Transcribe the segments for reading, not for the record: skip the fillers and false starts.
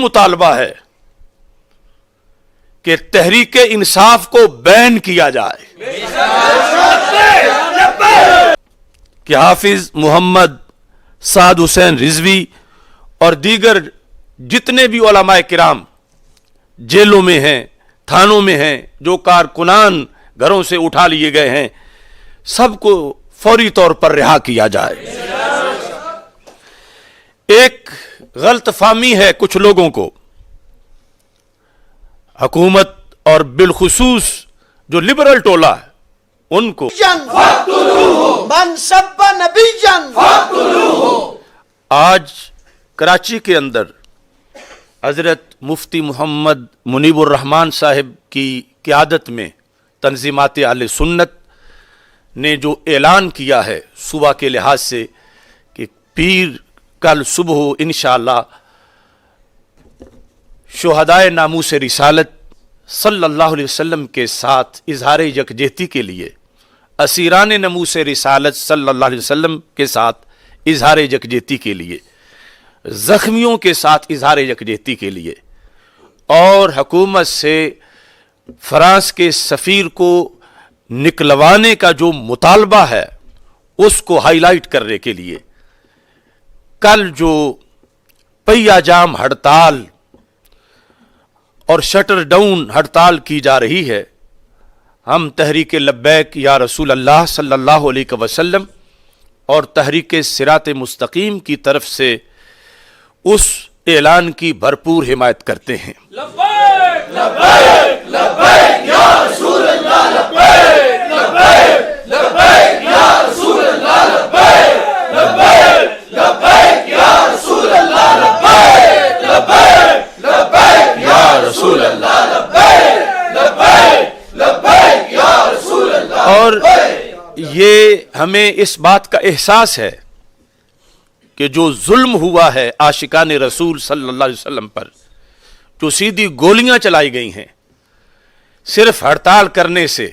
مطالبہ ہے کہ تحریک انصاف کو بین کیا جائے کہ حافظ محمد سعد حسین رضوی اور دیگر جتنے بھی علماء کرام جیلوں میں ہیں، تھانوں میں ہیں، جو کارکنان گھروں سے اٹھا لیے گئے ہیں، سب کو فوری طور پر رہا کیا جائے۔ ایک غلط فہمی ہے کچھ لوگوں کو، حکومت اور بالخصوص جو لبرل ٹولہ ہے ان کو من سب نبی آج کراچی کے اندر حضرت مفتی محمد منیب الرحمان صاحب کی قیادت میں تنظیمات اہل سنت نے جو اعلان کیا ہے صبح کے لحاظ سے کہ پیر کل صبح انشاءاللہ شہدائے ناموس رسالت صلی اللہ علیہ وسلم کے ساتھ اظہار یکجہتی کے لیے، اسیران ناموس رسالت صلی اللہ علیہ وسلم کے ساتھ اظہار یکجہتی کے لیے، زخمیوں کے ساتھ اظہار یکجہتی کے لیے، اور حکومت سے فرانس کے سفیر کو نکلوانے کا جو مطالبہ ہے اس کو ہائی لائٹ کرنے کے لیے کل جو پہیہ جام ہڑتال اور شٹر ڈاؤن ہڑتال کی جا رہی ہے، ہم تحریک لبیک یا رسول اللہ صلی اللہ علیہ وسلم اور تحریک صراط مستقیم کی طرف سے اس اعلان کی بھرپور حمایت کرتے ہیں۔ لبیک لبیک لبیک یا رسول اللہ، لبیک لبیک لبیک یا رسول اللہ، لبیک لبیک لبیک یا رسول اللہ، لبیک لبیک لبیک یا رسول اللہ، لبیک لبیک لبیک یا رسول اللہ۔ اور یہ ہمیں اس بات کا احساس ہے کہ جو ظلم ہوا ہے عاشقان رسول صلی اللہ علیہ وسلم پر، جو سیدھی گولیاں چلائی گئی ہیں، صرف ہڑتال کرنے سے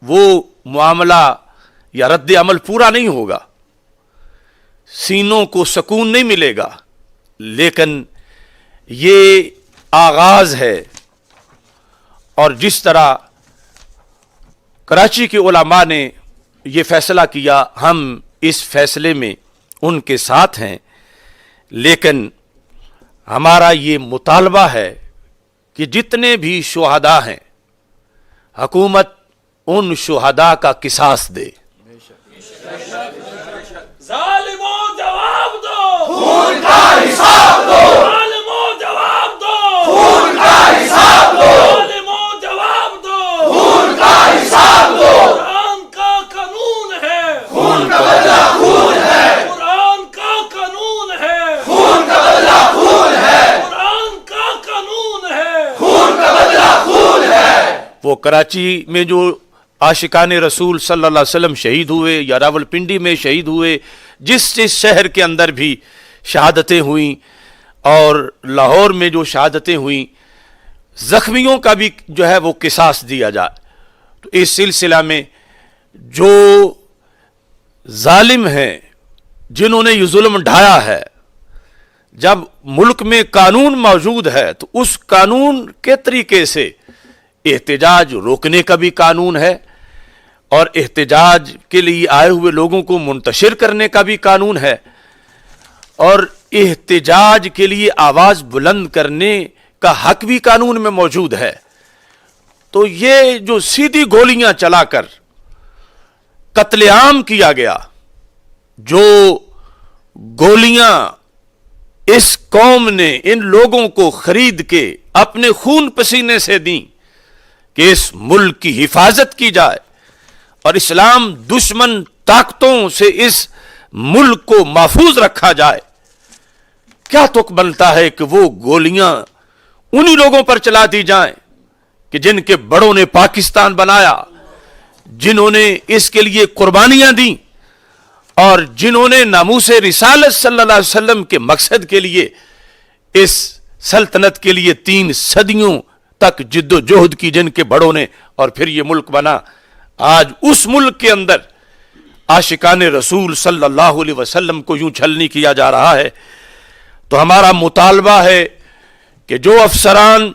وہ معاملہ یا رد عمل پورا نہیں ہوگا، سینوں کو سکون نہیں ملے گا، لیکن یہ آغاز ہے۔ اور جس طرح کراچی کے علماء نے یہ فیصلہ کیا، ہم اس فیصلے میں ان کے ساتھ ہیں، لیکن ہمارا یہ مطالبہ ہے کہ جتنے بھی شہداء ہیں حکومت ان شہداء کا قصاص دے۔ ظالموں جواب دو، خون کا حساب دو، ظالموں جواب دو، خون کا حساب دو، ظالموں جواب دو، خون کا حساب دو، قرآن کا قانون ہے، خون کا بدلہ خون ہے، قرآن کا قانون ہے، خون کا بدلہ خون ہے، قرآن کا قانون ہے، خون کا بدلہ خون ہے۔ وہ کراچی میں جو عاشقان رسول صلی اللہ علیہ وسلم شہید ہوئے یا راولپنڈی میں شہید ہوئے، جس شہر کے اندر بھی شہادتیں ہوئیں اور لاہور میں جو شہادتیں ہوئیں، زخمیوں کا بھی جو ہے وہ قصاص دیا جائے۔ تو اس سلسلہ میں جو ظالم ہیں جنہوں نے یہ ظلم ڈھایا ہے، جب ملک میں قانون موجود ہے تو اس قانون کے طریقے سے احتجاج روکنے کا بھی قانون ہے، اور احتجاج کے لیے آئے ہوئے لوگوں کو منتشر کرنے کا بھی قانون ہے، اور احتجاج کے لیے آواز بلند کرنے کا حق بھی قانون میں موجود ہے۔ تو یہ جو سیدھی گولیاں چلا کر قتل عام کیا گیا، جو گولیاں اس قوم نے ان لوگوں کو خرید کے اپنے خون پسینے سے دیں کہ اس ملک کی حفاظت کی جائے اور اسلام دشمن طاقتوں سے اس ملک کو محفوظ رکھا جائے، کیا تک بنتا ہے کہ وہ گولیاں انہی لوگوں پر چلا دی جائیں کہ جن کے بڑوں نے پاکستان بنایا، جنہوں نے اس کے لیے قربانیاں دیں، اور جنہوں نے ناموس رسالت صلی اللہ علیہ وسلم کے مقصد کے لیے، اس سلطنت کے لیے 3 صدیوں تک جد و جہد کی، جن کے بڑوں نے، اور پھر یہ ملک بنا۔ آج اس ملک کے اندر عاشقان رسول صلی اللہ علیہ وسلم کو یوں چھلنی کیا جا رہا ہے۔ تو ہمارا مطالبہ ہے کہ جو افسران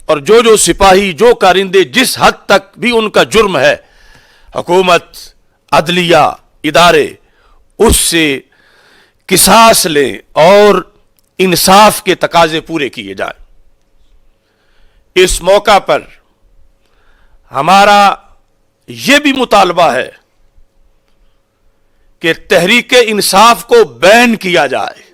اور جو سپاہی، جو کارندے جس حد تک بھی ان کا جرم ہے، حکومت، عدلیہ، ادارے اس سے قصاص لیں اور انصاف کے تقاضے پورے کیے جائیں۔ اس موقع پر ہمارا یہ بھی مطالبہ ہے کہ تحریک انصاف کو بین کیا جائے۔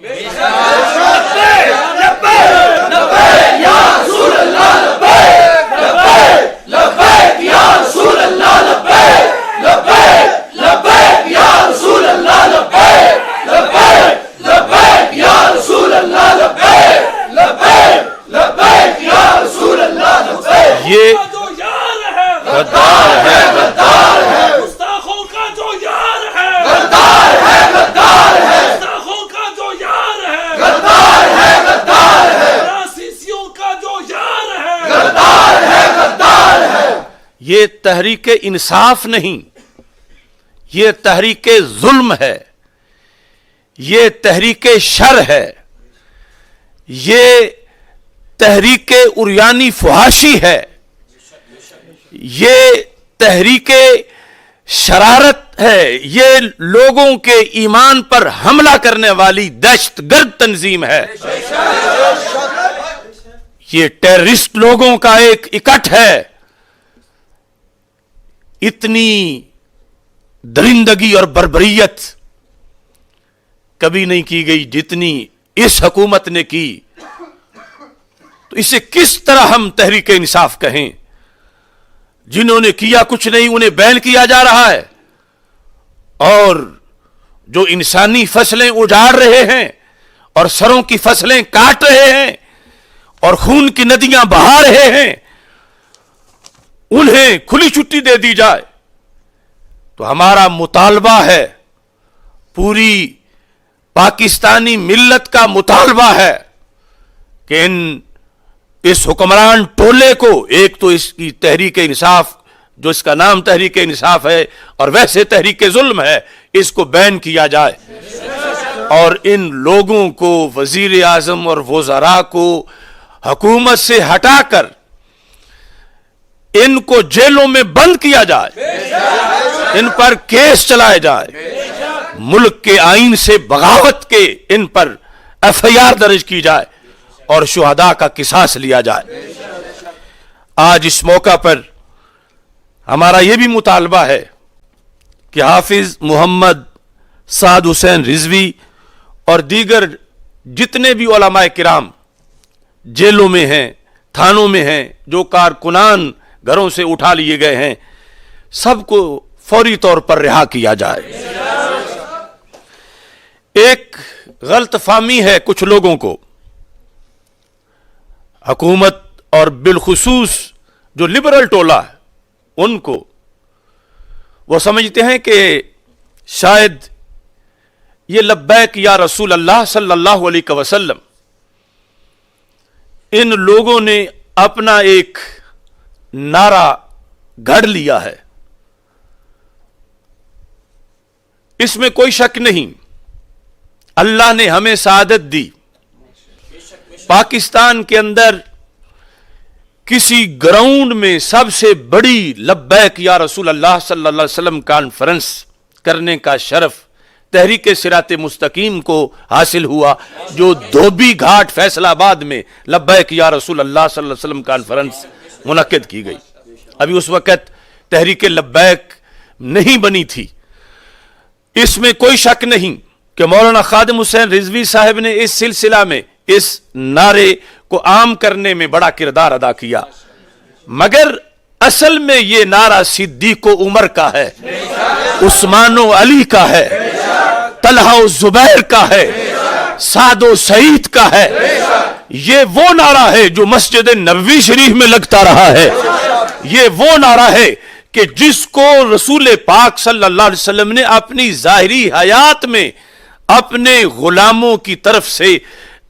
یہ جو یار ہے غدار ہے، گستاخوں کا جو یار ہے، غدار ہے، غدار ہے، گستاخوں کا جو یار ہے، غدار ہے، غدار ہے، فرانسیسیوں کا جو یار ہے، غدار ہے، غدار ہے۔ یہ تحریک انصاف نہیں، یہ تحریک ظلم ہے، یہ تحریک شر ہے، یہ تحریک عریانی فحاشی ہے، یہ تحریک شرارت ہے، یہ لوگوں کے ایمان پر حملہ کرنے والی دہشت گرد تنظیم ہے، یہ ٹیررسٹ لوگوں کا ایک اکٹھ ہے۔ اتنی درندگی اور بربریت کبھی نہیں کی گئی جتنی اس حکومت نے کی، تو اسے کس طرح ہم تحریک انصاف کہیں؟ جنہوں نے کیا کچھ نہیں انہیں بین کیا جا رہا ہے، اور جو انسانی فصلیں اجاڑ رہے ہیں اور سروں کی فصلیں کاٹ رہے ہیں اور خون کی ندیاں بہا رہے ہیں، انہیں کھلی چھٹی دے دی جائے۔ تو ہمارا مطالبہ ہے، پوری پاکستانی ملت کا مطالبہ ہے کہ اس حکمران ٹولے کو، ایک تو اس کی تحریک انصاف جو اس کا نام تحریک انصاف ہے اور ویسے تحریک ظلم ہے، اس کو بین کیا جائے، اور ان لوگوں کو، وزیر اعظم اور وزراء کو حکومت سے ہٹا کر ان کو جیلوں میں بند کیا جائے، ان پر کیس چلائے جائے، ملک کے آئین سے بغاوت کے ان پر ایف آئی آر درج کی جائے اور شہداء کا قصاص لیا جائے۔ آج اس موقع پر ہمارا یہ بھی مطالبہ ہے کہ حافظ محمد سعد حسین رضوی اور دیگر جتنے بھی علماء کرام جیلوں میں ہیں، تھانوں میں ہیں، جو کارکنان گھروں سے اٹھا لیے گئے ہیں، سب کو فوری طور پر رہا کیا جائے۔ ایک غلط فہمی ہے کچھ لوگوں کو، حکومت اور بالخصوص جو لبرل ٹولہ ہے ان کو، وہ سمجھتے ہیں کہ شاید یہ لبیک یا رسول اللہ صلی اللہ علیہ وسلم، ان لوگوں نے اپنا ایک نعرہ گھڑ لیا ہے۔ اس میں کوئی شک نہیں، اللہ نے ہمیں سعادت دی، پاکستان کے اندر کسی گراؤنڈ میں سب سے بڑی لبیک یا رسول اللہ صلی اللہ علیہ وسلم کانفرنس کرنے کا شرف تحریک صراط مستقیم کو حاصل ہوا، جو دھوبی گھاٹ فیصل آباد میں لبیک یا رسول اللہ صلی اللہ علیہ وسلم کانفرنس منعقد کی گئی۔ ابھی اس وقت تحریک لبیک نہیں بنی تھی۔ اس میں کوئی شک نہیں کہ مولانا خادم حسین رضوی صاحب نے اس سلسلہ میں اس نعرے کو عام کرنے میں بڑا کردار ادا کیا، مگر اصل میں یہ نعرہ صدیق و عمر کا ہے، عثمان و علی کا ہے، طلحہ و زبیر کا ہے، سعد و سعید کا ہے۔ یہ وہ نعرہ ہے جو مسجد نبوی شریف میں لگتا رہا ہے، یہ وہ نعرہ ہے کہ جس کو رسول پاک صلی اللہ علیہ وسلم نے اپنی ظاہری حیات میں اپنے غلاموں کی طرف سے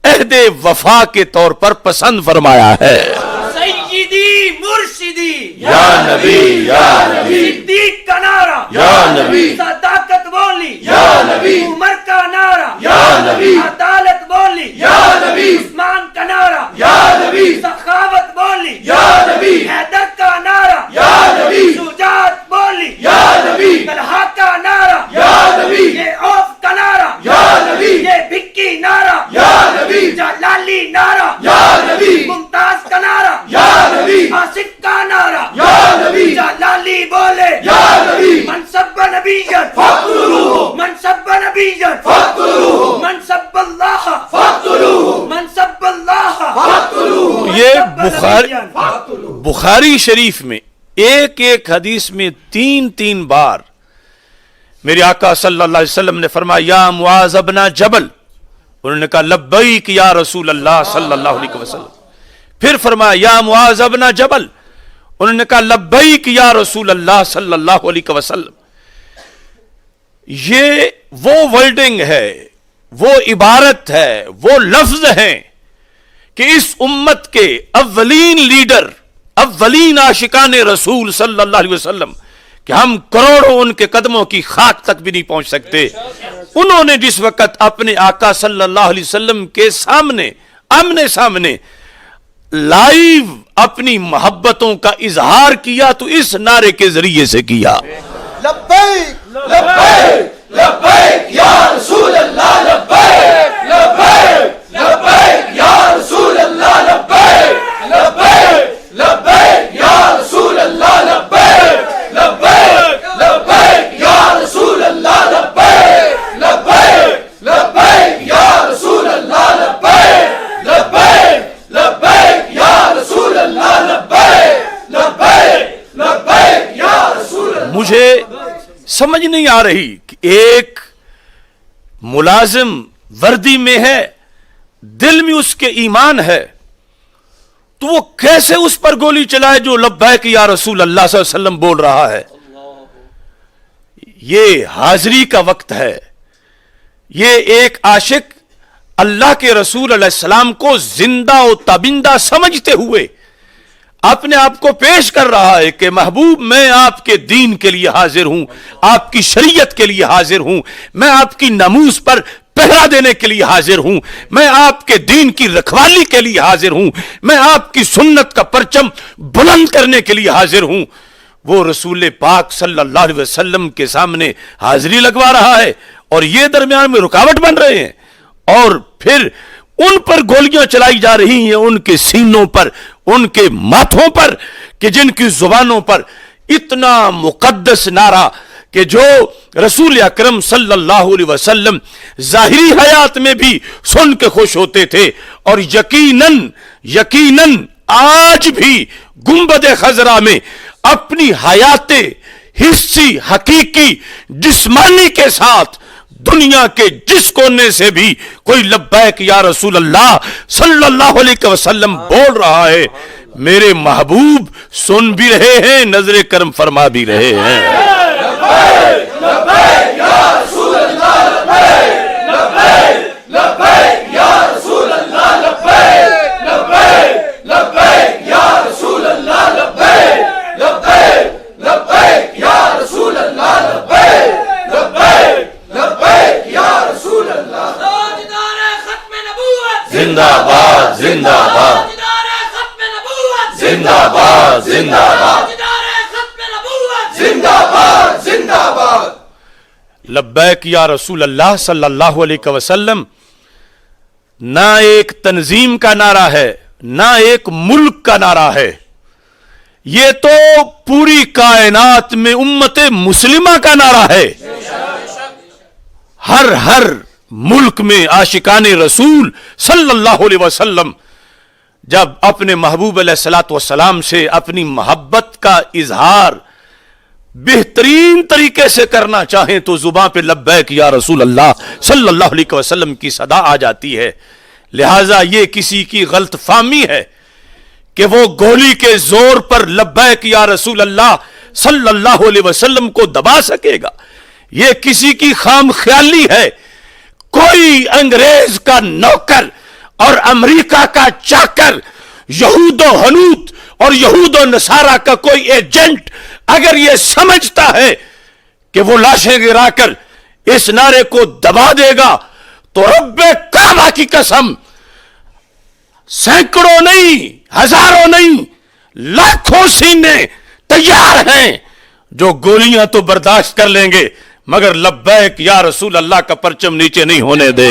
عہد وفا کے طور پر پسند فرمایا ہے۔ سیدی مرشدی یا نبی یا نبی، صدیق کا نعرہ یا نبی، صداقت بولی یا نبی، عمر کا نعرہ یا نبی، عدالت بولی یا نبی، عثمان کا نعرہ یا نبی، یہ بخاری شریف میں ایک ایک حدیث میں 3 بار میرے آقا صلی اللہ علیہ وسلم نے فرمایا یا معاذ ابن جبل، انہوں نے کہا لبیک یا رسول اللہ صلی اللہ علیہ وسلم. پھر فرمایا یا معاذ ابن جبل، انہوں نے کہا لبیک یا رسول اللہ صلی اللہ علیہ وسلم. یہ وہ ورڈنگ ہے، وہ عبارت ہے، وہ لفظ ہیں کہ اس امت کے اولین لیڈر، اولین عاشقان رسول صلی اللہ علیہ وسلم کہ ہم کروڑوں ان کے قدموں کی خاک تک بھی نہیں پہنچ سکتے، انہوں نے جس وقت اپنے آقا صلی اللہ علیہ وسلم کے سامنے آمنے سامنے لائیو اپنی محبتوں کا اظہار کیا تو اس نعرے کے ذریعے سے کیا لبیک لبیک لبیک یا رسول اللہ لبیک لبیک لبیک یا رسول اللہ لبیک لبیک لبیک یا رسول اللہ لبیک لبیک لبیک یا رسول اللہ لبیک لبیک لبیک یا رسول اللہ لبیک لبیک لبیک یا رسول اللہ لبیک لبیک لبیک یا رسول اللہ. مجھے سمجھ نہیں آ رہی کہ ایک ملازم وردی میں ہے، دل میں اس کے ایمان ہے، تو وہ کیسے اس پر گولی چلائے جو لبیک یا رسول اللہ صلی اللہ علیہ وسلم بول رہا ہے؟ یہ حاضری کا وقت ہے. یہ ایک عاشق اللہ کے رسول علیہ السلام کو زندہ و تابندہ سمجھتے ہوئے اپنے آپ کو پیش کر رہا ہے کہ محبوب میں آپ کے دین کے لیے حاضر ہوں، آپ کی شریعت کے لیے حاضر ہوں، میں آپ کی ناموس پر پہرا دینے کے لیے حاضر ہوں، میں آپ کے دین کی رکھوالی کے لیے حاضر ہوں، میں آپ کی سنت کا پرچم بلند کرنے کے لیے حاضر ہوں. وہ رسول پاک صلی اللہ علیہ وسلم کے سامنے حاضری لگوا رہا ہے اور یہ درمیان میں رکاوٹ بن رہے ہیں، اور پھر ان پر گولیاں چلائی جا رہی ہیں، ان کے سینوں پر، ان کے ماتھوں پر، کہ جن کی زبانوں پر اتنا مقدس نعرہ کہ جو رسول اکرم صلی اللہ علیہ وسلم ظاہری حیات میں بھی سن کے خوش ہوتے تھے، اور یقیناً آج بھی گنبد خضرا میں اپنی حیات حسی حقیقی جسمانی کے ساتھ دنیا کے جس کونے سے بھی کوئی لبیک یا رسول اللہ صلی اللہ علیہ وسلم بول رہا ہے، میرے محبوب سن بھی رہے ہیں، نظر کرم فرما بھی رہے ہیں. لبیک لبیک یا رسول اللہ لبیک لبیک لبیک یا رسول اللہ لبیک لبیک لبیک یا رسول اللہ لبیک لبیک لبیک یا رسول اللہ لبیک لبیک لبیک یا رسول اللہ. تاجدار ختم نبوت زندہ باد زندہ باد تاجدار ختم نبوت زندہ باد زندہ باد تاجدار ختم نبوت زندہ باد زندہ باد. لبیک یا رسول اللہ صلی اللہ علیہ وسلم نہ ایک تنظیم کا نعرہ ہے، نہ ایک ملک کا نعرہ ہے، یہ تو پوری کائنات میں امت مسلمہ کا نعرہ ہے. ہر ملک میں عاشقان رسول صلی اللہ علیہ وسلم جب اپنے محبوب علیہ الصلوۃ والسلام سے اپنی محبت کا اظہار بہترین طریقے سے کرنا چاہیں تو زباں پہ لبیک یا رسول اللہ صلی اللہ علیہ وسلم کی صدا آ جاتی ہے. لہذا یہ کسی کی غلط فہمی ہے کہ وہ گولی کے زور پر لبیک یا رسول اللہ صلی اللہ علیہ وسلم کو دبا سکے گا. یہ کسی کی خام خیالی ہے. کوئی انگریز کا نوکر اور امریکہ کا چاکر، یہود و ہنود اور یہود و نصارہ کا کوئی ایجنٹ اگر یہ سمجھتا ہے کہ وہ لاشیں گرا کر اس نعرے کو دبا دے گا تو رب کعبہ کی قسم سینکڑوں نہیں، ہزاروں نہیں، لاکھوں سینے تیار ہیں جو گولیاں تو برداشت کر لیں گے مگر لبیک یا رسول اللہ کا پرچم نیچے نہیں ہونے دے.